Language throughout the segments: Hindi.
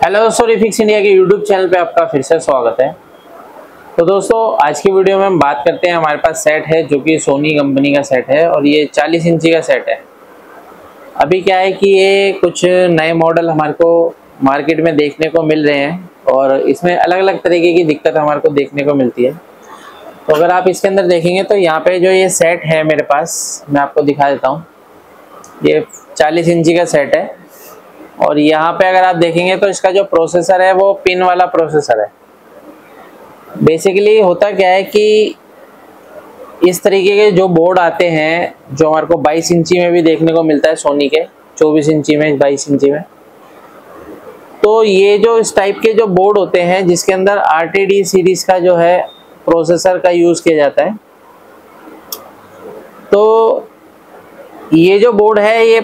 हेलो दोस्तों, रिफिक्स इंडिया के यूट्यूब चैनल पे आपका फिर से स्वागत है। तो दोस्तों आज की वीडियो में हम बात करते हैं, हमारे पास सेट है जो कि सोनी कंपनी का सेट है और ये 40 इंची का सेट है। अभी क्या है कि ये कुछ नए मॉडल हमारे को मार्केट में देखने को मिल रहे हैं और इसमें अलग अलग तरीके की दिक्कत हमारे को देखने को मिलती है। तो अगर आप इसके अंदर देखेंगे तो यहाँ पे जो ये सेट है मेरे पास, मैं आपको दिखा देता हूँ। ये 40 इंची का सेट है और यहाँ पे अगर आप देखेंगे तो इसका जो प्रोसेसर है वो पिन वाला प्रोसेसर है। बेसिकली होता क्या है कि इस तरीके के जो बोर्ड आते हैं जो हमारे को 22 इंची में भी देखने को मिलता है, सोनी के 24 इंची में, 22 इंची में। तो ये जो इस टाइप के जो बोर्ड होते हैं जिसके अंदर RTD सीरीज का जो है प्रोसेसर का यूज किया जाता है, तो ये जो बोर्ड है ये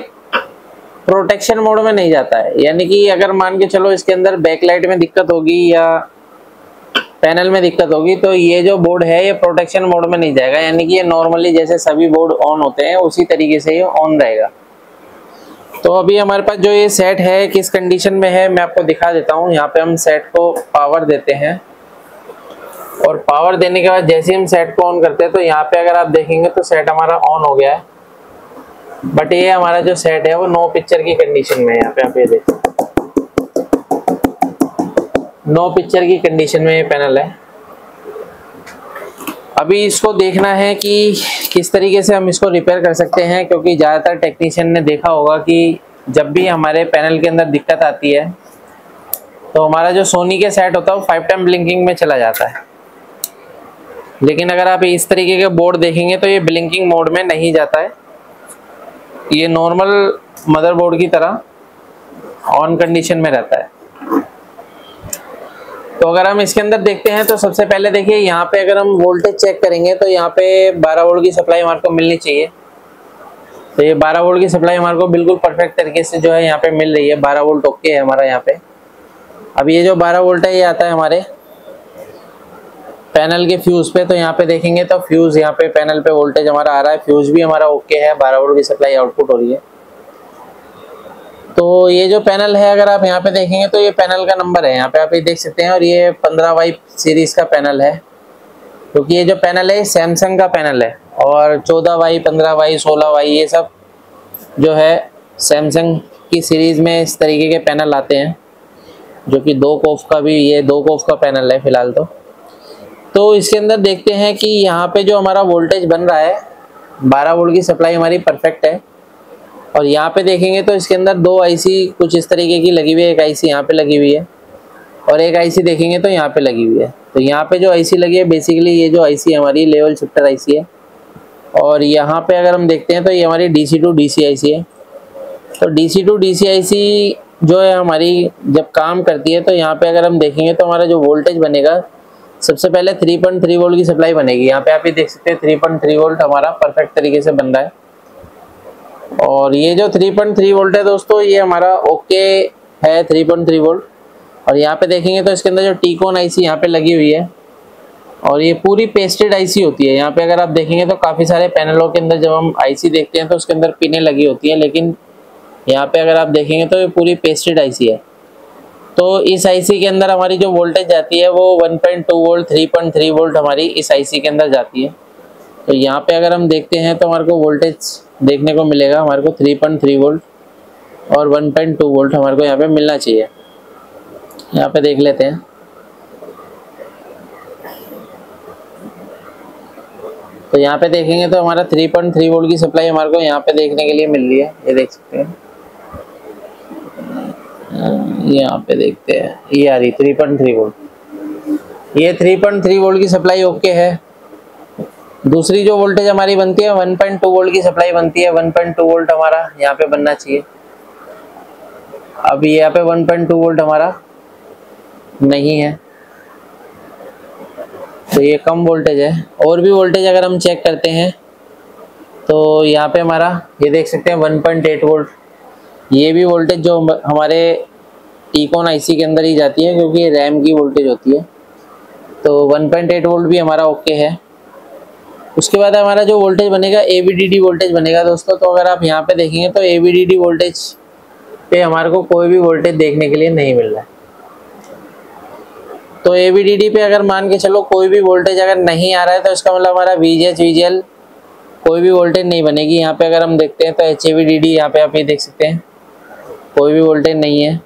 प्रोटेक्शन मोड में नहीं जाता है। यानी कि अगर मान के चलो इसके अंदर बैकलाइट में दिक्कत होगी या पैनल में दिक्कत होगी तो ये जो बोर्ड है ये प्रोटेक्शन मोड में नहीं जाएगा। यानी कि ये नॉर्मली जैसे सभी बोर्ड ऑन होते हैं उसी तरीके से ये ऑन रहेगा। तो अभी हमारे पास जो ये सेट है किस कंडीशन में है मैं आपको दिखा देता हूँ। यहाँ पे हम सेट को पावर देते हैं और पावर देने के बाद जैसे हम सेट को ऑन करते हैं तो यहाँ पे अगर आप देखेंगे तो सेट हमारा ऑन हो गया है। बट ये हमारा जो सेट है वो नो पिक्चर की कंडीशन में है। यहाँ पे आप ये देखो, नो पिक्चर की कंडीशन में ये पैनल है। अभी इसको देखना है कि किस तरीके से हम इसको रिपेयर कर सकते हैं, क्योंकि ज़्यादातर टेक्नीशियन ने देखा होगा कि जब भी हमारे पैनल के अंदर दिक्कत आती है तो हमारा जो सोनी के सेट होता है वो 5 टाइम ब्लिंकिंग में चला जाता है। लेकिन अगर आप इस तरीके के बोर्ड देखेंगे तो ये ब्लिंकिंग मोड में नहीं जाता है, ये नॉर्मल मदरबोर्ड की तरह ऑन कंडीशन में रहता है। तो अगर हम इसके अंदर देखते हैं तो सबसे पहले देखिए यहाँ पे अगर हम वोल्टेज चेक करेंगे तो यहाँ पे 12 वोल्ट की सप्लाई हमारे को मिलनी चाहिए। तो ये 12 वोल्ट की सप्लाई हमारे को बिल्कुल परफेक्ट तरीके से जो है यहाँ पे मिल रही है। 12 वोल्ट ओके है हमारा यहाँ पे। अब ये जो 12 वोल्ट है ये आता है हमारे पैनल के फ्यूज पे। तो यहाँ पे देखेंगे तो फ्यूज यहाँ पे पैनल पे वोल्टेज हमारा आ रहा है, फ्यूज भी हमारा ओके है, 12 वोल्ट की सप्लाई आउटपुट हो रही है। तो ये जो पैनल है अगर आप यहाँ पे देखेंगे तो ये पैनल का नंबर है, यहाँ पे आप ये देख सकते हैं। और ये 15Y सीरीज का पैनल है, क्योंकि ये जो पैनल है सैमसंग का पैनल है और 14Y, 15Y, 16Y ये सब जो है सैमसंग की सीरीज में इस तरीके के पैनल आते हैं, जो कि 2 कोफ का भी, ये 2 कोफ का पैनल है फिलहाल। तो इसके अंदर देखते हैं कि यहाँ पे जो हमारा वोल्टेज बन रहा है 12 वोल्ट की सप्लाई हमारी परफेक्ट है। और यहाँ पे देखेंगे तो इसके अंदर 2 IC कुछ इस तरीके की लगी हुई है। एक IC यहाँ पे लगी हुई है और एक IC देखेंगे तो यहाँ पे लगी हुई है। तो यहाँ पे जो IC लगी है बेसिकली ये जो IC हमारी लेवल शिफ्टर IC है। और यहाँ पे अगर हम देखते हैं तो ये हमारी DC to DC IC है। तो DC to DC IC जो है हमारी जब काम करती है तो यहाँ पे अगर हम देखेंगे तो हमारा जो वोल्टेज बनेगा सबसे पहले 3.3 वोल्ट की सप्लाई बनेगी। यहाँ पे आप ये देख सकते हैं 3.3 वोल्ट हमारा परफेक्ट तरीके से बन रहा है। और ये जो 3.3 वोल्ट है दोस्तों ये हमारा ओके है, 3.3 वोल्ट। और यहाँ पे देखेंगे तो इसके अंदर जो टीकॉन IC यहाँ पे लगी हुई है और ये पूरी पेस्टेड IC होती है। यहाँ पे अगर आप देखेंगे तो काफ़ी सारे पैनलों के अंदर जब हम IC देखते हैं तो उसके अंदर पिनें लगी होती हैं, लेकिन यहाँ पे अगर आप देखेंगे तो ये पूरी पेस्टेड IC है। तो इस IC के अंदर हमारी जो वोल्टेज जाती है वो 1.2 वोल्ट, 3.3 वोल्ट हमारी इस IC के अंदर जाती है। तो यहाँ पे अगर हम देखते हैं तो हमारे को वोल्टेज देखने को मिलेगा, हमारे को 3.3 वोल्ट और 1.2 वोल्ट हमारे को यहाँ पे मिलना चाहिए। यहाँ पे देख लेते हैं। तो यहाँ पे देखेंगे तो हमारा 3.3 वोल्ट की सप्लाई हमारे को यहाँ पे देखने के लिए मिल रही है, ये देख सकते हैं। यहाँ पे देखते हैं ये आ रही 3.3 वोल्ट। ये 3.3 वोल्ट की सप्लाई ओके है। दूसरी जो वोल्टेज हमारी बनती है 1.2 वोल्ट की सप्लाई बनती है। 1.2 वोल्ट हमारा यहाँ पे बनना चाहिए। अब यहाँ पे 1.2 वोल्ट हमारा नहीं है, तो ये कम वोल्टेज है। और भी वोल्टेज अगर हम चेक करते हैं तो यहाँ पे हमारा ये देख सकते हैं 1.8 वोल्ट। ये भी वोल्टेज जो हमारे टीकॉन IC के अंदर ही जाती है, क्योंकि ये रैम की वोल्टेज होती है। तो 1.8 वोल्ट भी हमारा ओके है। उसके बाद हमारा जो वोल्टेज बनेगा AVDD वोल्टेज बनेगा दोस्तों। तो अगर आप यहाँ पे देखेंगे तो AVDD वोल्टेज पे हमारे को कोई भी वोल्टेज देखने के लिए नहीं मिल रहा है। तो AVDD पे अगर मान के चलो कोई भी वोल्टेज अगर नहीं आ रहा है तो इसका मतलब हमारा VGH VGL कोई भी वोल्टेज नहीं बनेगी। यहाँ पे अगर हम देखते हैं तो HAVDD यहाँ पे आप ये देख सकते हैं कोई भी वोल्टेज नहीं है।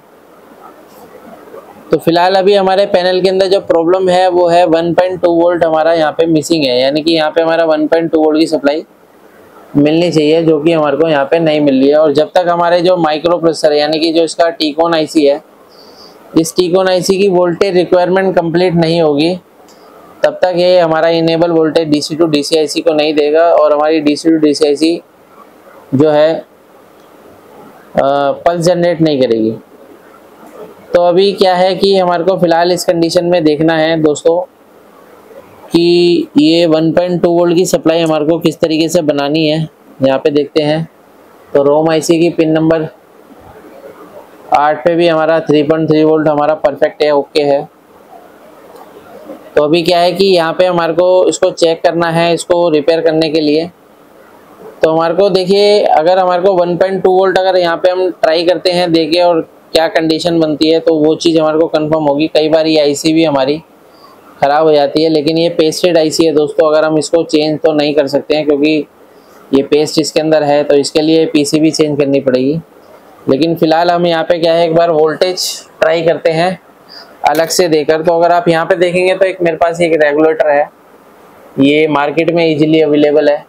तो फिलहाल अभी हमारे पैनल के अंदर जो प्रॉब्लम है वो है 1.2 वोल्ट हमारा यहाँ पे मिसिंग है, यानी कि यहाँ पे हमारा 1.2 वोल्ट की सप्लाई मिलनी चाहिए, जो कि हमारे को यहाँ पे नहीं मिल रही है। और जब तक हमारे जो माइक्रो प्रोसेसर यानी कि जो इसका टीकॉन IC है, इस टीकॉन IC की वोल्टेज रिक्वायरमेंट कंप्लीट नहीं होगी तब तक ये हमारा enable voltage DC to DC IC को नहीं देगा और हमारी DC टू DC IC जो है पल्स जनरेट नहीं करेगी। तो अभी क्या है कि हमारे को फ़िलहाल इस कंडीशन में देखना है दोस्तों कि ये 1.2 वोल्ट की सप्लाई हमारे को किस तरीके से बनानी है। यहाँ पे देखते हैं तो रोम IC की पिन नंबर 8 पे भी हमारा 3.3 वोल्ट हमारा परफेक्ट है, ओके है। तो अभी क्या है कि यहाँ पे हमारे को इसको चेक करना है, इसको रिपेयर करने के लिए। तो हमारे को देखिए अगर हमारे को 1.2 वोल्ट अगर यहाँ पे हम ट्राई करते हैं देखे और क्या कंडीशन बनती है तो वो चीज़ हमारे को कंफर्म होगी। कई बार ये IC भी हमारी ख़राब हो जाती है, लेकिन ये पेस्टेड IC है दोस्तों, अगर हम इसको चेंज तो नहीं कर सकते हैं क्योंकि ये पेस्ट इसके अंदर है, तो इसके लिए PCB चेंज करनी पड़ेगी। लेकिन फ़िलहाल हम यहाँ पे क्या है एक बार वोल्टेज ट्राई करते हैं अलग से देकर। तो अगर आप यहाँ पे देखेंगे तो एक मेरे पास एक रेगुलेटर है, ये मार्केट में इजीली अवेलेबल है।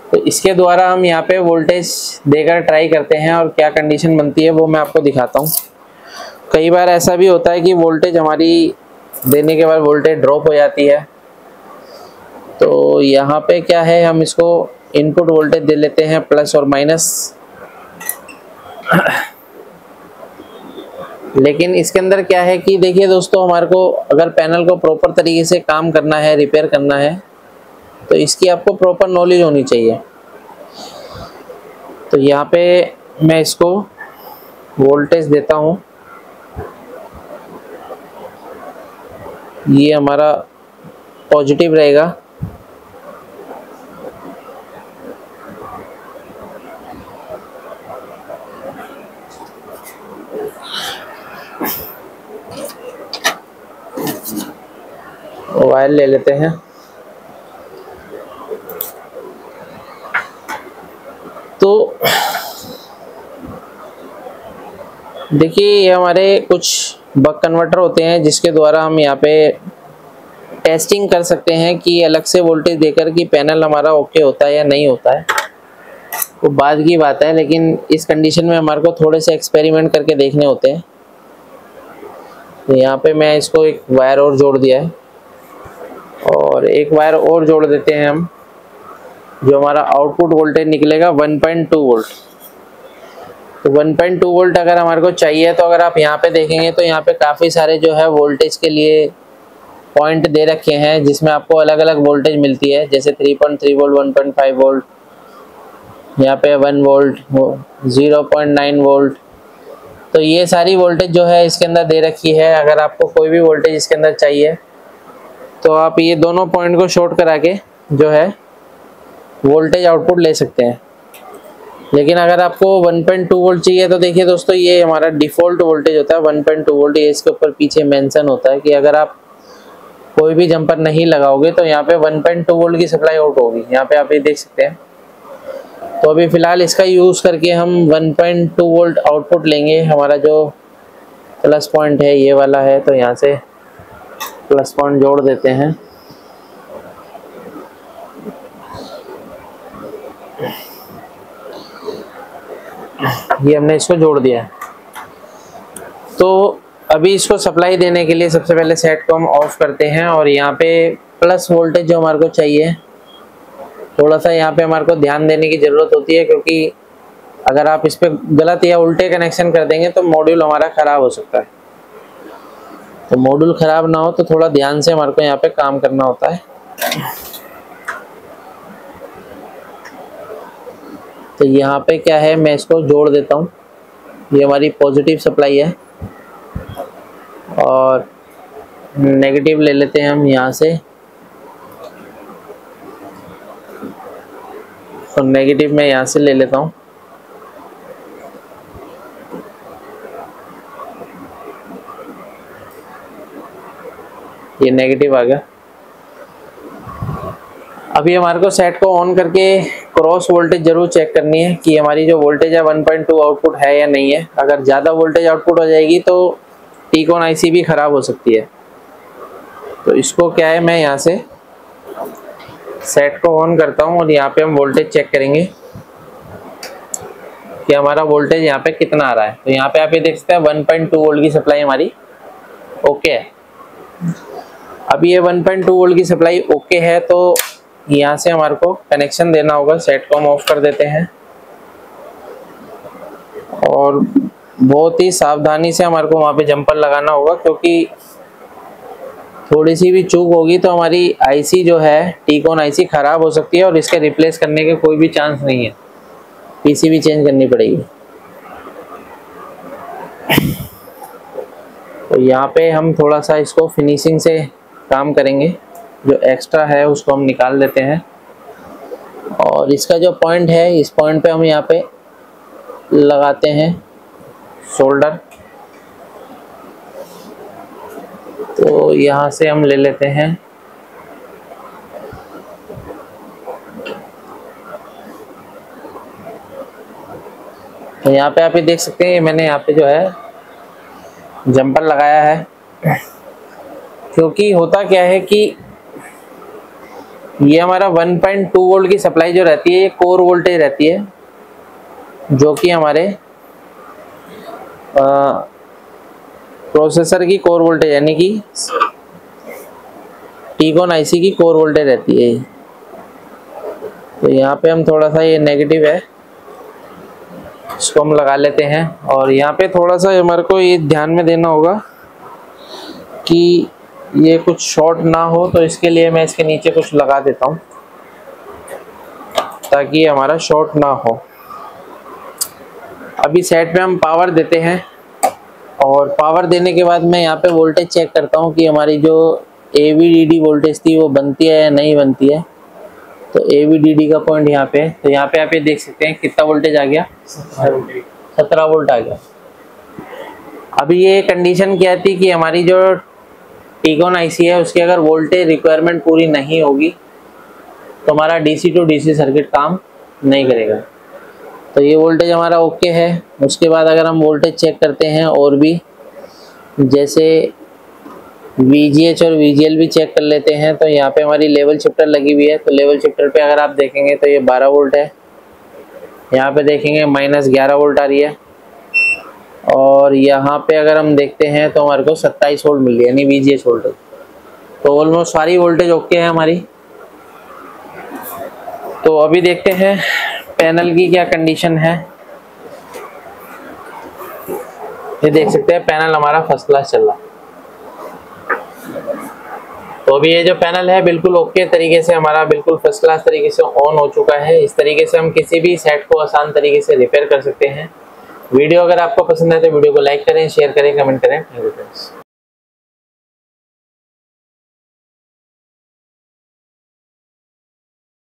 तो इसके द्वारा हम यहाँ पे वोल्टेज देकर ट्राई करते हैं और क्या कंडीशन बनती है वो मैं आपको दिखाता हूँ। कई बार ऐसा भी होता है कि वोल्टेज हमारी देने के बाद वोल्टेज ड्रॉप हो जाती है। तो यहाँ पे क्या है हम इसको इनपुट वोल्टेज दे लेते हैं प्लस और माइनस। लेकिन इसके अंदर क्या है कि देखिए दोस्तों हमारे को अगर पैनल को प्रॉपर तरीके से काम करना है, रिपेयर करना है, तो इसकी आपको प्रॉपर नॉलेज होनी चाहिए। तो यहाँ पे मैं इसको वोल्टेज देता हूँ, ये हमारा पॉजिटिव रहेगा। वायर ले लेते हैं। तो देखिए ये हमारे कुछ बक कन्वर्टर होते हैं जिसके द्वारा हम यहाँ पे टेस्टिंग कर सकते हैं कि अलग से वोल्टेज देकर कि पैनल हमारा ओके होता है या नहीं होता है, वो बाद की बात है। लेकिन इस कंडीशन में हमारे को थोड़े से एक्सपेरिमेंट करके देखने होते हैं। तो यहाँ पे मैं इसको एक वायर और जोड़ दिया है और एक वायर और जोड़ देते हैं हम, जो हमारा आउटपुट वोल्टेज निकलेगा 1.2 वोल्ट। तो 1.2 वोल्ट अगर हमारे को चाहिए तो अगर आप यहाँ पे देखेंगे तो यहाँ पे काफ़ी सारे जो है वोल्टेज के लिए पॉइंट दे रखे हैं जिसमें आपको अलग अलग वोल्टेज मिलती है, जैसे 3.3 वोल्ट, 1.5 वोल्ट, यहाँ पे 1 वोल्ट, 0.9 वोल्ट। तो ये सारी वोल्टेज जो है इसके अंदर दे रखी है। अगर आपको कोई भी वोल्टेज इसके अंदर चाहिए तो आप ये दोनों पॉइंट को शॉर्ट करा के जो है वोल्टेज आउटपुट ले सकते हैं। लेकिन अगर आपको 1.2 वोल्ट चाहिए तो देखिए दोस्तों ये हमारा डिफ़ॉल्ट वोल्टेज होता है 1.2 वोल्ट। ये इसके ऊपर पीछे मेंशन होता है कि अगर आप कोई भी जंपर नहीं लगाओगे तो यहाँ पे 1.2 वोल्ट की सप्लाई आउट होगी। यहाँ पे आप ये देख सकते हैं। तो अभी फ़िलहाल इसका यूज़ करके हम 1.2 वोल्ट आउटपुट लेंगे। हमारा जो प्लस पॉइंट है ये वाला है, तो यहाँ से प्लस पॉइंट जोड़ देते हैं। ये हमने इसको जोड़ दिया है। तो अभी इसको सप्लाई देने के लिए सबसे पहले सेट को हम ऑफ करते हैं और यहाँ पे प्लस वोल्टेज जो हमारे को चाहिए, थोड़ा सा यहाँ पे हमारे को ध्यान देने की ज़रूरत होती है, क्योंकि अगर आप इस पर गलत या उल्टे कनेक्शन कर देंगे तो मॉड्यूल हमारा ख़राब हो सकता है। तो मॉड्यूल ख़राब ना हो तो थोड़ा ध्यान से हमारे को यहाँ पे काम करना होता है। तो यहाँ पे क्या है मैं इसको जोड़ देता हूँ। ये हमारी पॉजिटिव सप्लाई है और नेगेटिव ले लेते हैं हम यहाँ से। तो नेगेटिव मैं यहाँ से ले लेता हूँ। ये नेगेटिव आ गया। अभी हमारे को सेट को ऑन करके क्रॉस वोल्टेज जरूर चेक करनी है कि हमारी जो वोल्टेज है 1.2 आउटपुट है या नहीं है। अगर ज़्यादा वोल्टेज आउटपुट हो जाएगी तो टीकॉन आईसी भी ख़राब हो सकती है। तो इसको क्या है, मैं यहाँ से सेट को ऑन करता हूँ और यहाँ पे हम वोल्टेज चेक करेंगे कि हमारा वोल्टेज यहाँ पे कितना आ रहा है। तो यहाँ पे आप ये देख सकते हैं 1.2 वोल्ट की सप्लाई हमारी ओके है। अभी ये 1.2 वोल्ट की सप्लाई ओके है, तो यहाँ से हमारे को कनेक्शन देना होगा। सेट को हम ऑफ कर देते हैं और बहुत ही सावधानी से हमारे को वहाँ पे जंपर लगाना होगा, क्योंकि थोड़ी सी भी चूक होगी तो हमारी आईसी जो है टीकॉन आईसी ख़राब हो सकती है और इसके रिप्लेस करने के कोई भी चांस नहीं है, पीसीबी चेंज करनी पड़ेगी। तो यहाँ पे हम थोड़ा सा इसको फिनिशिंग से काम करेंगे, जो एक्स्ट्रा है उसको हम निकाल देते हैं। और इसका जो पॉइंट है, इस पॉइंट पे हम यहाँ पे लगाते हैं सोल्डर। तो यहाँ से हम ले लेते हैं तो यहाँ पे आप ये देख सकते हैं मैंने यहाँ पे जो है जंपर लगाया है। क्योंकि होता क्या है कि ये हमारा 1.2 वोल्ट की सप्लाई जो रहती है ये कोर वोल्टेज रहती है, जो कि हमारे प्रोसेसर की कोर वोल्टेज यानी कि टीकॉन आईसी की कोर वोल्टेज रहती है। तो यहाँ पे हम थोड़ा सा, ये नेगेटिव है, इसको हम लगा लेते हैं। और यहाँ पे थोड़ा सा हमारे को ये ध्यान में देना होगा कि ये कुछ शॉर्ट ना हो, तो इसके लिए मैं इसके नीचे कुछ लगा देता हूँ ताकि हमारा शॉर्ट ना हो। अभी सेट पे हम पावर देते हैं और पावर देने के बाद मैं यहाँ पे वोल्टेज चेक करता हूँ कि हमारी जो AVDD वोल्टेज थी वो बनती है या नहीं बनती है। तो AVDD का पॉइंट यहाँ पे, तो यहाँ पे आप ये देख सकते हैं कितना वोल्टेज आ गया, 17 वोल्ट आ गया। अभी ये कंडीशन क्या थी कि हमारी जो टीकॉन आईसी है उसकी अगर वोल्टेज रिक्वायरमेंट पूरी नहीं होगी तो हमारा DC टू DC सर्किट काम नहीं करेगा। तो ये वोल्टेज हमारा ओके है। उसके बाद अगर हम वोल्टेज चेक करते हैं और भी, जैसे VGH और VGL भी चेक कर लेते हैं, तो यहाँ पे हमारी लेवल शिफ्टर लगी हुई है। तो लेवल शिफ्टर पे अगर आप देखेंगे तो ये 12 वोल्ट है, यहाँ पे देखेंगे -11 वोल्ट आ रही है। और यहाँ पे अगर हम देखते हैं तो हमारे को 27 वोल्ट मिल रही है, यानी VGH वोल्टेज। तो ऑलमोस्ट सारी वोल्टेज ओके है हमारी। तो अभी देखते हैं पैनल की क्या कंडीशन है। ये देख सकते हैं पैनल हमारा फर्स्ट क्लास चल रहा है। तो अभी ये जो पैनल है बिल्कुल ओके तरीके से हमारा बिल्कुल फर्स्ट क्लास तरीके से ऑन हो चुका है। इस तरीके से हम किसी भी सेट को आसान तरीके से रिपेयर कर सकते हैं। वीडियो अगर आपको पसंद है तो वीडियो को लाइक करें, शेयर करें, कमेंट करें। Thank you friends.